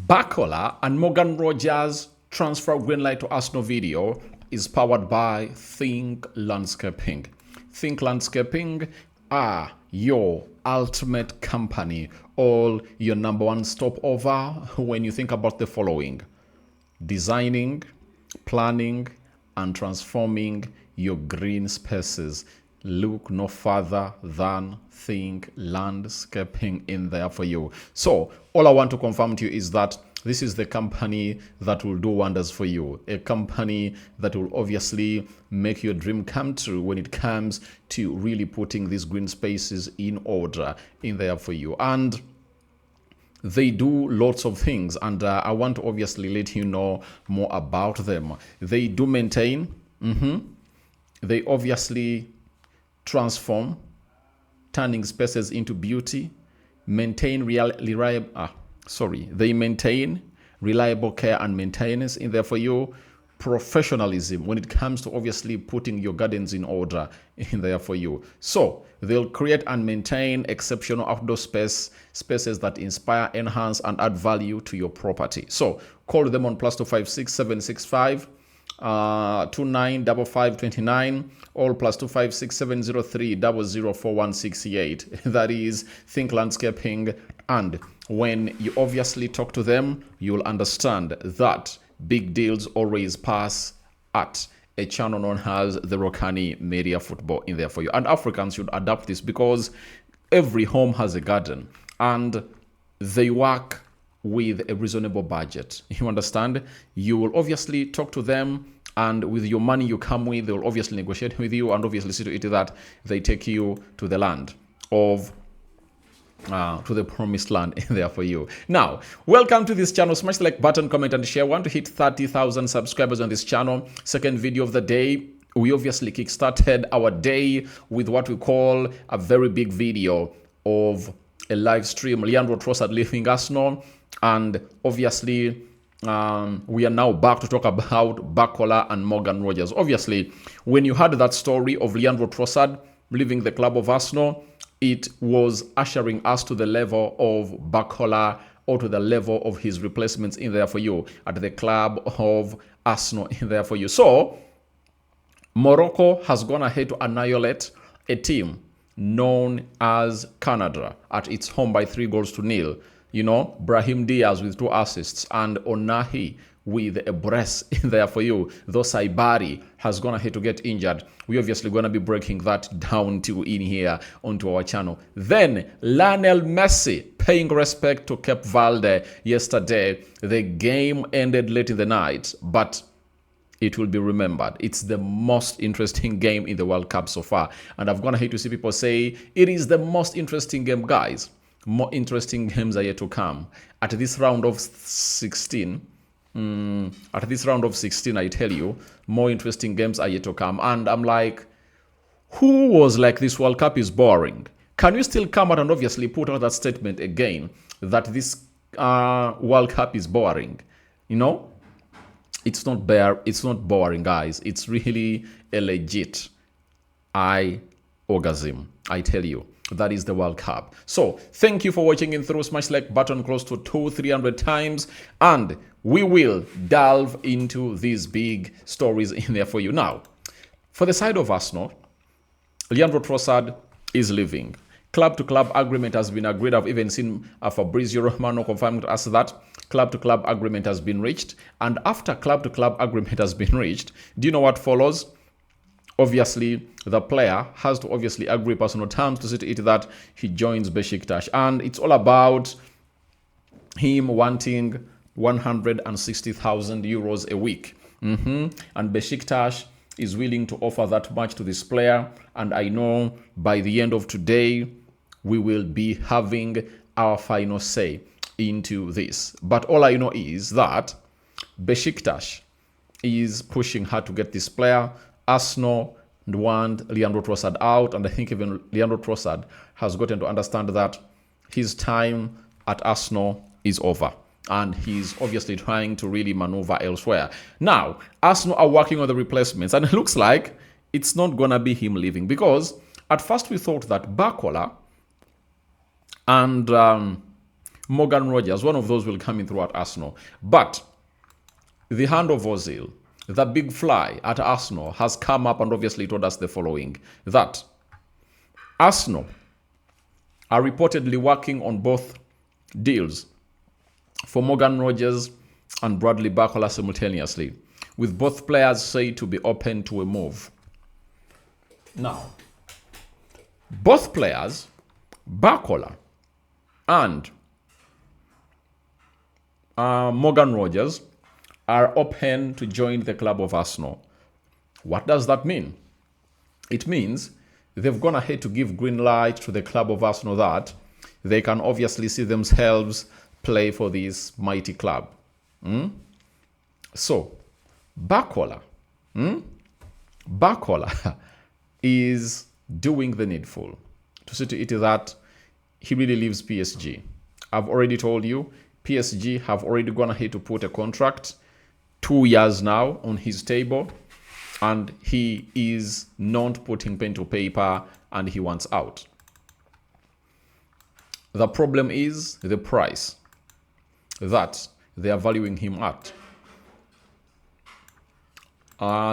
Barcola and Morgan Rogers transfer of Greenlight to Arsenal video is powered by Think Landscaping. Think Landscaping are your ultimate company, all your number one stopover when you think about the following: designing, planning, and transforming your green spaces. Look no further than Think Landscaping in there for you. So all I want to confirm to you is that this is the company that will do wonders for you. A company that will obviously make your dream come true when it comes to really putting these green spaces in order in there for you. And they do lots of things, and I want to obviously let you know more about them. They do maintain, they obviously transform, turning spaces into beauty, they maintain reliable care and maintenance in there for you, professionalism when it comes to obviously putting your gardens in order in there for you. So they'll create and maintain exceptional outdoor spaces that inspire, enhance, and add value to your property. So call them on +256 765 295529, all +256 703 004168. That is Think Landscaping. And when you obviously talk to them, you'll understand that big deals always pass at a channel known as the Rokani Media Football in there for you. And Africans should adapt this because every home has a garden and they work with a reasonable budget. You understand? You will obviously talk to them, and with your money you come with, they will obviously negotiate with you and obviously see to it that they take you to the land of to the promised land in there for you. Now, welcome to this channel. Smash the like button, comment, and share. Want to hit 30,000 subscribers on this channel. Second video of the day. We obviously kickstarted our day with what we call a very big video of a live stream. Leandro Trossard leaving Arsenal, and obviously we are now back to talk about Barcola and Morgan Rogers. Obviously, when you heard that story of Leandro Trossard leaving the club of Arsenal, it was ushering us to the level of Barcola, or to the level of his replacements in there for you at the club of Arsenal in there for you. So Morocco has gone ahead to annihilate a team known as Canada at its home by 3-0. You know, Brahim Diaz with 2 assists and Onahi with a brace in there for you. Though Saibari has gone ahead to get injured. We're obviously going to be breaking that down to in here onto our channel. Then Lionel Messi paying respect to Cape Verde yesterday. The game ended late in the night, but it will be remembered. It's the most interesting game in the World Cup so far. And I've gone ahead to see people say it is the most interesting game, guys. More interesting games are yet to come. At this round of 16, I tell you, more interesting games are yet to come. And I'm like, who was like, this World Cup is boring? Can you still come out and obviously put out that statement again that this World Cup is boring? You know, it's not boring, guys. It's really a legit orgasm, I tell you. That is the World Cup. So thank you for watching in through. Smash like button close to 200-300 times, and we will delve into these big stories in there for you. Now, for the side of Arsenal, Leandro Trossard is leaving. Club-to-club agreement has been agreed. I've even seen Fabrizio Romano confirming to us that club-to-club agreement has been reached. And after club-to-club agreement has been reached, do you know what follows? Obviously, the player has to obviously agree personal terms to see to it that he joins Besiktas. And it's all about him wanting 160,000 euros a week. And Besiktas is willing to offer that much to this player. And I know by the end of today, we will be having our final say into this. But all I know is that Besiktas is pushing hard to get this player. Arsenal want Leandro Trossard out, and I think even Leandro Trossard has gotten to understand that his time at Arsenal is over, and he's obviously trying to really maneuver elsewhere. Now, Arsenal are working on the replacements, and it looks like it's not gonna be him leaving, because at first we thought that Barcola and Morgan Rogers, one of those will come in through at Arsenal. But the hand of Ozil, the big fly at Arsenal, has come up and obviously told us the following, that Arsenal are reportedly working on both deals for Morgan Rogers and Bradley Barcola simultaneously, with both players said to be open to a move. Now, both players, Barcola and Morgan Rogers, are open to join the club of Arsenal. What does that mean? It means they've gone ahead to give green light to the club of Arsenal that they can obviously see themselves play for this mighty club. So, Barcola is doing the needful to see to it that he really leaves PSG. I've already told you, PSG have already gone ahead to put a contract 2 years now on his table, and he is not putting pen to paper and he wants out. The problem is the price that they are valuing him at.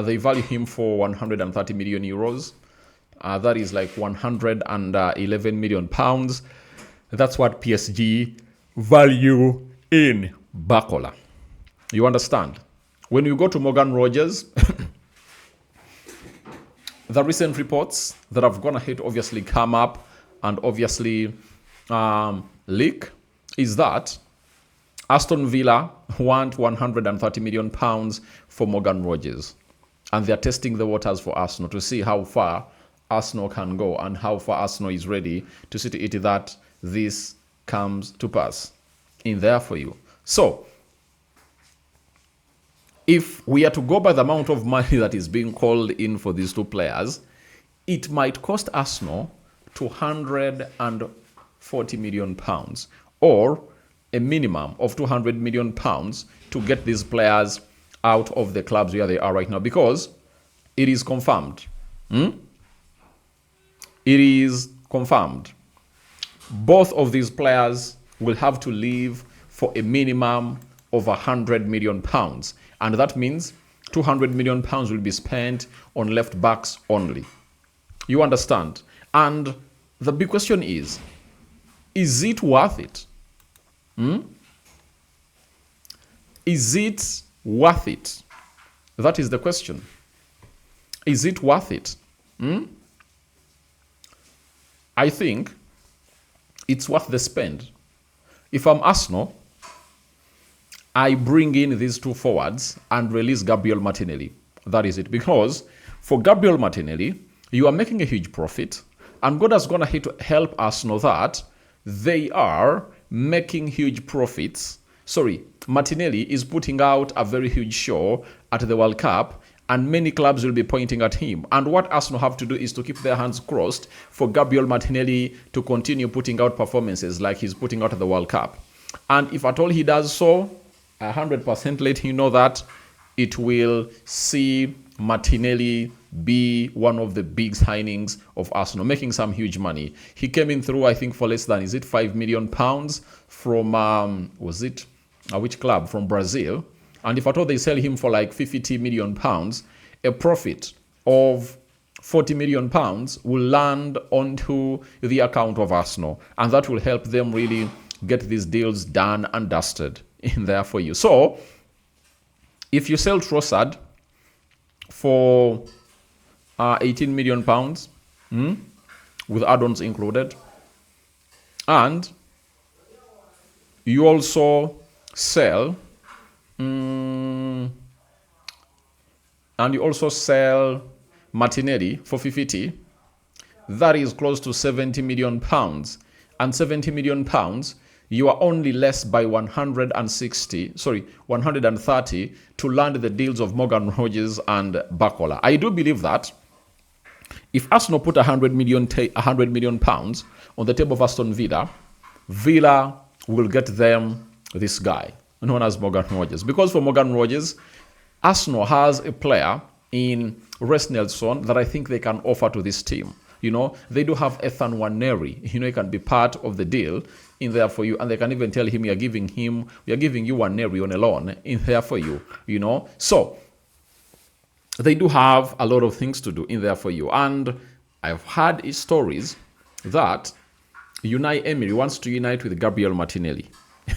They value him for 130 million euros. That is like 111 million pounds. That's what PSG value in Barcola. You understand? When you go to Morgan Rogers, the recent reports that have gone ahead obviously come up and obviously leak is that Aston Villa want 130 million pounds for Morgan Rogers. And they're testing the waters for Arsenal to see how far Arsenal can go and how far Arsenal is ready to see to it that this comes to pass in there for you. So, if we are to go by the amount of money that is being called in for these two players, it might cost Arsenal 240 million pounds or a minimum of 200 million pounds to get these players out of the clubs where they are right now, because it is confirmed. It is confirmed. Both of these players will have to leave for a minimum of 100 million pounds. And that means 200 million pounds will be spent on left backs only. You understand? And the big question is it worth it? Is it worth it? That is the question. Is it worth it? I think it's worth the spend. If I'm Arsenal, I bring in these two forwards and release Gabriel Martinelli. That is it. Because for Gabriel Martinelli, you are making a huge profit. And God has gone ahead to help Arsenal that they are making huge profits. Sorry, Martinelli is putting out a very huge show at the World Cup, and many clubs will be pointing at him. And what Arsenal have to do is to keep their hands crossed for Gabriel Martinelli to continue putting out performances like he's putting out at the World Cup. And if at all he does so, 100% let him know that it will see Martinelli be one of the big signings of Arsenal, making some huge money. He came in through, I think, for less than, is it 5 million pounds from, which club? From Brazil. And if at all they sell him for like 50 million pounds, a profit of 40 million pounds will land onto the account of Arsenal. And that will help them really get these deals done and dusted in there for you. So, if you sell Trossard for 18 million pounds, with add-ons included, and you also sell Martinelli for 50, that is close to 70 million pounds. And 70 million pounds, you are only less by 130 to land the deals of Morgan Rogers and Barcola. I do believe that if Arsenal put 100 million pounds on the table of Aston Villa, Villa will get them this guy known as Morgan Rogers. Because for Morgan Rogers, Arsenal has a player in Reece Nelson that I think they can offer to this team. You know, they do have Ethan Nwaneri. You know, he can be part of the deal in there for you, and they can even tell him we are giving you 1 Neri on a loan in there for you, you know. So they do have a lot of things to do in there for you. And I've heard stories that Unai Emery wants to unite with Gabriel Martinelli.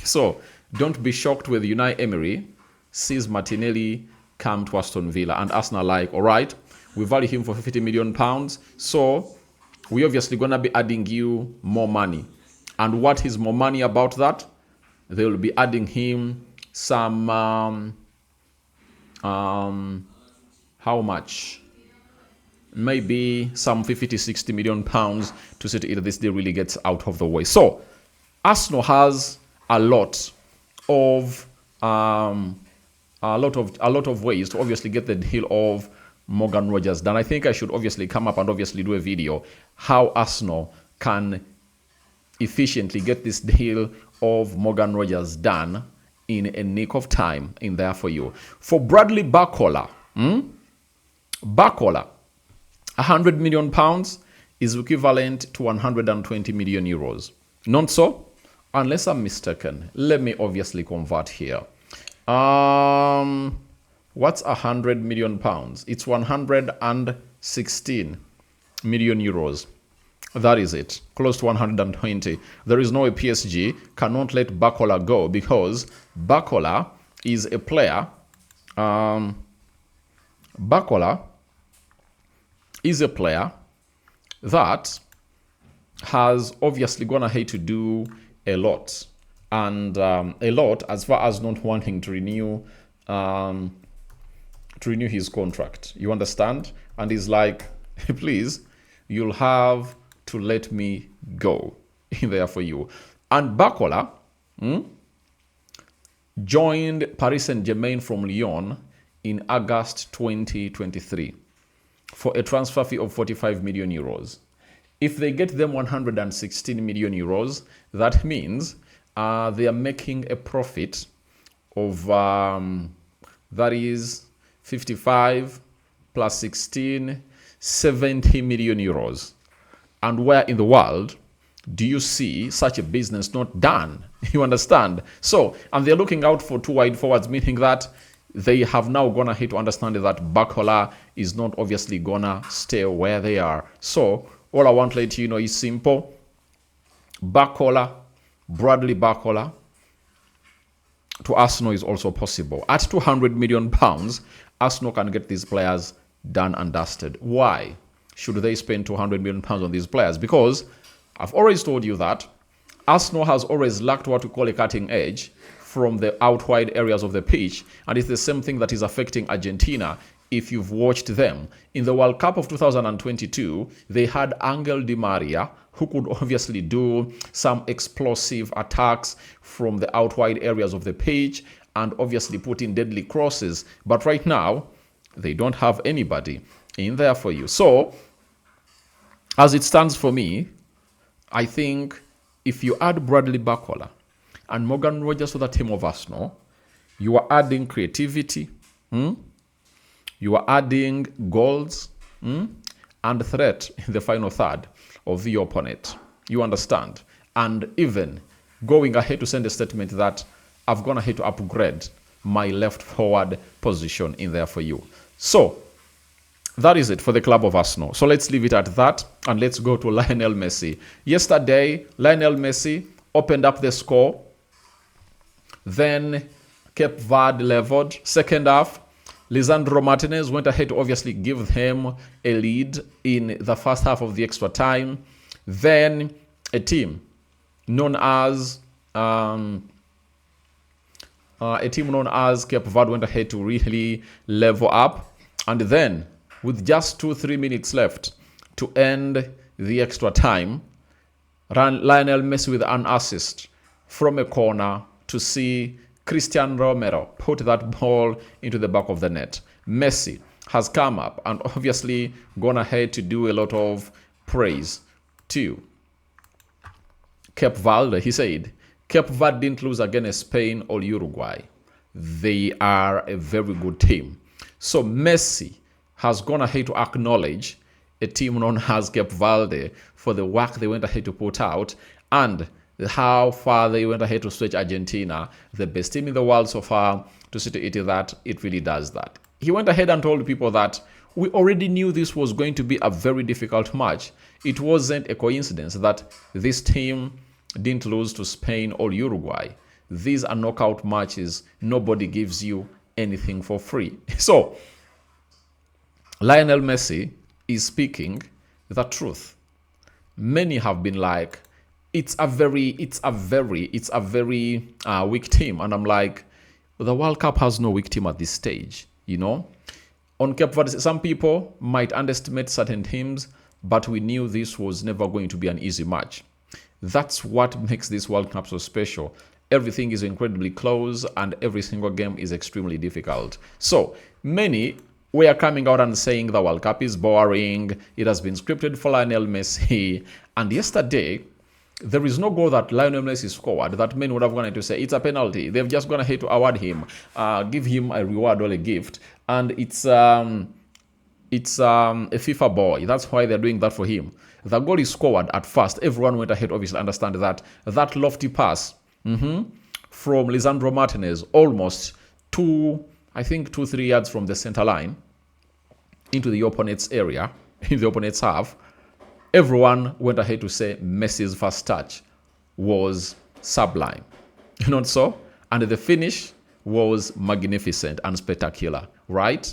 So don't be shocked when Unai Emery sees Martinelli come to Aston Villa and Arsenal like, all right, we value him for £50 million, so we're obviously going to be adding you more money. And what is more money about that? They will be adding him some, how much? Maybe some 50 to 60 million pounds to see if this deal really gets out of the way. So Arsenal has a lot of ways to obviously get the deal of Morgan Rogers done. I think I should obviously come up and obviously do a video how Arsenal can efficiently get this deal of Morgan Rogers done in a nick of time in there for you. For Bradley Barcola, Barcola, £100 million is equivalent to 120 million euros. Not so? Unless I'm mistaken. Let me obviously convert here. What's £100 million? It's 116 million euros. That is it. Close to 120. There is no way PSG cannot let Barcola go, because Barcola is a player. Barcola is a player that has obviously gone ahead to do a lot. And a lot as far as not wanting to renew his contract. You understand? And he's like, please, you'll have to let me go in there for you. And Barcola joined Paris Saint-Germain from Lyon in August 2023 for a transfer fee of 45 million euros. If they get them 116 million euros, that means they are making a profit of, that is 55 plus 16, 70 million euros. And where in the world do you see such a business not done? You understand? So, and they're looking out for two wide forwards, meaning that they have now gone ahead to understand that Barcola is not obviously gonna stay where they are. So, all I want to let you know is simple. Barcola, Bradley Barcola, to Arsenal is also possible. At £200 million, Arsenal can get these players done and dusted. Why should they spend £200 million on these players? Because I've always told you that Arsenal has always lacked what we call a cutting edge from the out wide areas of the pitch. And it's the same thing that is affecting Argentina. If you've watched them in the World Cup of 2022, they had Angel Di Maria, who could obviously do some explosive attacks from the out wide areas of the pitch and obviously put in deadly crosses. But right now, they don't have anybody in there for you. So, as it stands for me, I think if you add Bradley Barcola and Morgan Rogers to the team of Arsenal, you are adding creativity, you are adding goals, and threat in the final third of the opponent. You understand? And even going ahead to send a statement that I've gone ahead to upgrade my left forward position in there for you. So, that is it for the club of Arsenal. So let's leave it at that and let's go to Lionel Messi. Yesterday, Lionel Messi opened up the score. Then Cape Verde leveled. Second half, Lisandro Martinez went ahead to obviously give them a lead in the first half of the extra time. Then a team known as Cape Verde went ahead to really level up. And then, with just 2-3 minutes left to end the extra time, Lionel Messi with an assist from a corner to see Cristiano Romero put that ball into the back of the net. Messi has come up and obviously gone ahead to do a lot of praise to Cape Verde. He said, Cape Verde didn't lose against Spain or Uruguay. They are a very good team. So Messi has gone ahead to acknowledge a team known as Cape Verde for the work they went ahead to put out. And how far they went ahead to stretch Argentina, the best team in the world so far, to see to it that it really does that. He went ahead and told people that we already knew this was going to be a very difficult match. It wasn't a coincidence that this team didn't lose to Spain or Uruguay. These are knockout matches. Nobody gives you anything for free. So, Lionel Messi is speaking the truth. Many have been like, it's a very weak team. And I'm like, the World Cup has no weak team at this stage, you know? On Cape Verde, some people might underestimate certain teams, but we knew this was never going to be an easy match. That's what makes this World Cup so special. Everything is incredibly close and every single game is extremely difficult. So, many were coming out and saying the World Cup is boring, it has been scripted for Lionel Messi. And yesterday, there is no goal that Lionel Messi scored that many would have wanted to say it's a penalty. They've just gone ahead to award him, give him a reward or a gift, and it's a FIFA boy. That's why they're doing that for him. The goal is scored at first. Everyone went ahead, obviously, understand that lofty pass from Lisandro Martinez, almost 2-3 yards from the center line into the opponent's area, in the opponent's half. Everyone went ahead to say Messi's first touch was sublime. Not so? And the finish was magnificent and spectacular, right?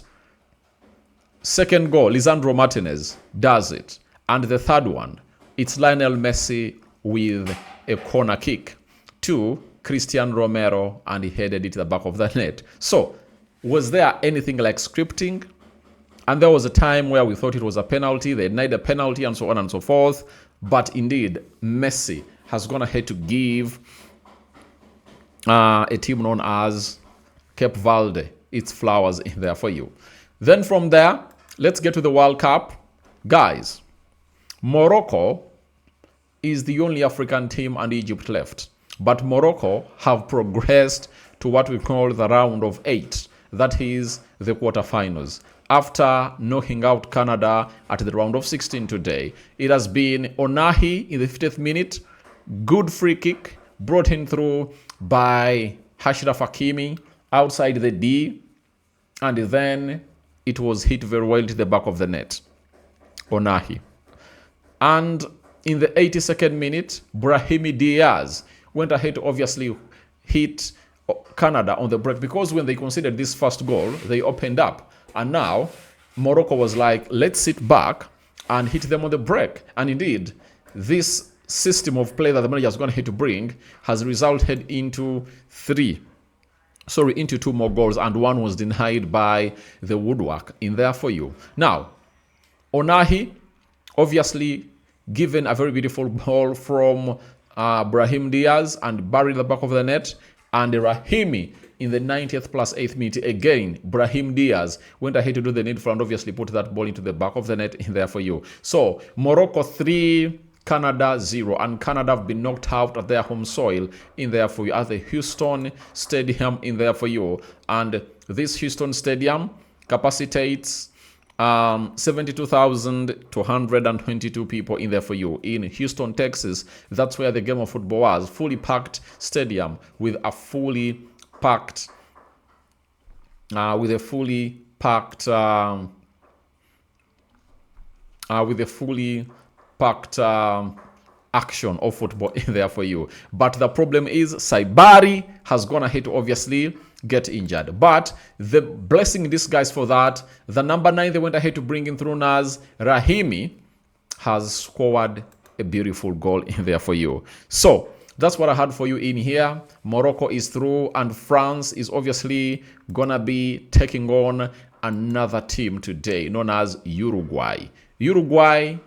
Second goal, Lisandro Martinez does it. And the third one, it's Lionel Messi with a corner kick to Cristian Romero, and he headed it to the back of the net. So, was there anything like scripting? And there was a time where we thought it was a penalty, they denied a penalty, and so on and so forth. But indeed, Messi has gone ahead to give a team known as Cape Verde its flowers in there for you. Then from there, let's get to the World Cup. Guys, Morocco is the only African team and Egypt left. But Morocco have progressed to what we call the round of 8. That is the quarterfinals. After knocking out Canada at the round of 16 today, it has been Onahi in the 50th minute. Good free kick brought in through by Ashraf Hakimi outside the D. And then it was hit very well to the back of the net. Onahi. And in the 82nd minute, Brahimi Diaz went ahead to obviously hit Canada on the break, because when they conceded this first goal, they opened up. And now, Morocco was like, let's sit back and hit them on the break. And indeed, this system of play that the manager is going to hit to bring has resulted into 2 more goals, and one was denied by the woodwork in there for you. Now, Onahi, obviously, given a very beautiful ball from Brahim Diaz and buried the back of the net, and Rahimi in the 90th plus 8th minute, again, Brahim Diaz went ahead to do the needful and obviously put that ball into the back of the net in there for you. So, Morocco 3, Canada 0, and Canada have been knocked out at their home soil in there for you at the Houston Stadium in there for you. And this Houston Stadium capacitates 72,222 people in there for you in Houston, Texas. That's where the game of football was. Fully packed stadium with a fully packed action of football in there for you. But the problem is Saibari has gone ahead to obviously get injured. But the blessing in disguise for that, the number 9 they went ahead to bring in through Naz, Rahimi, has scored a beautiful goal in there for you. So that's what I had for you in here. Morocco is through, and France is obviously gonna be taking on another team today known as Uruguay. Paraguay.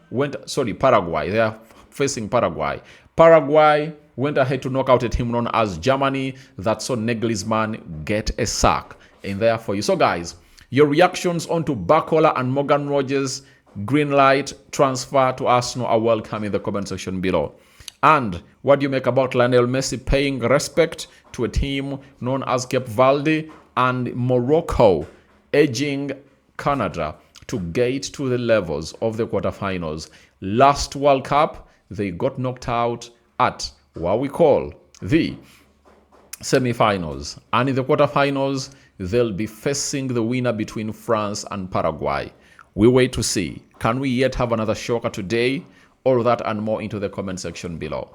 They are facing Paraguay. Paraguay went ahead to knock out a team known as Germany that saw Nagelsmann get a sack in there for you. So guys, your reactions onto Barcola and Morgan Rogers' Greenlight transfer to Arsenal are welcome in the comment section below. And what do you make about Lionel Messi paying respect to a team known as Cape Verde, and Morocco edging Canada to get to the levels of the quarterfinals? Last World Cup, they got knocked out at what we call the semi-finals. And in the quarterfinals, they'll be facing the winner between France and Paraguay. We wait to see. Can we yet have another shocker today? All that and more into the comment section below.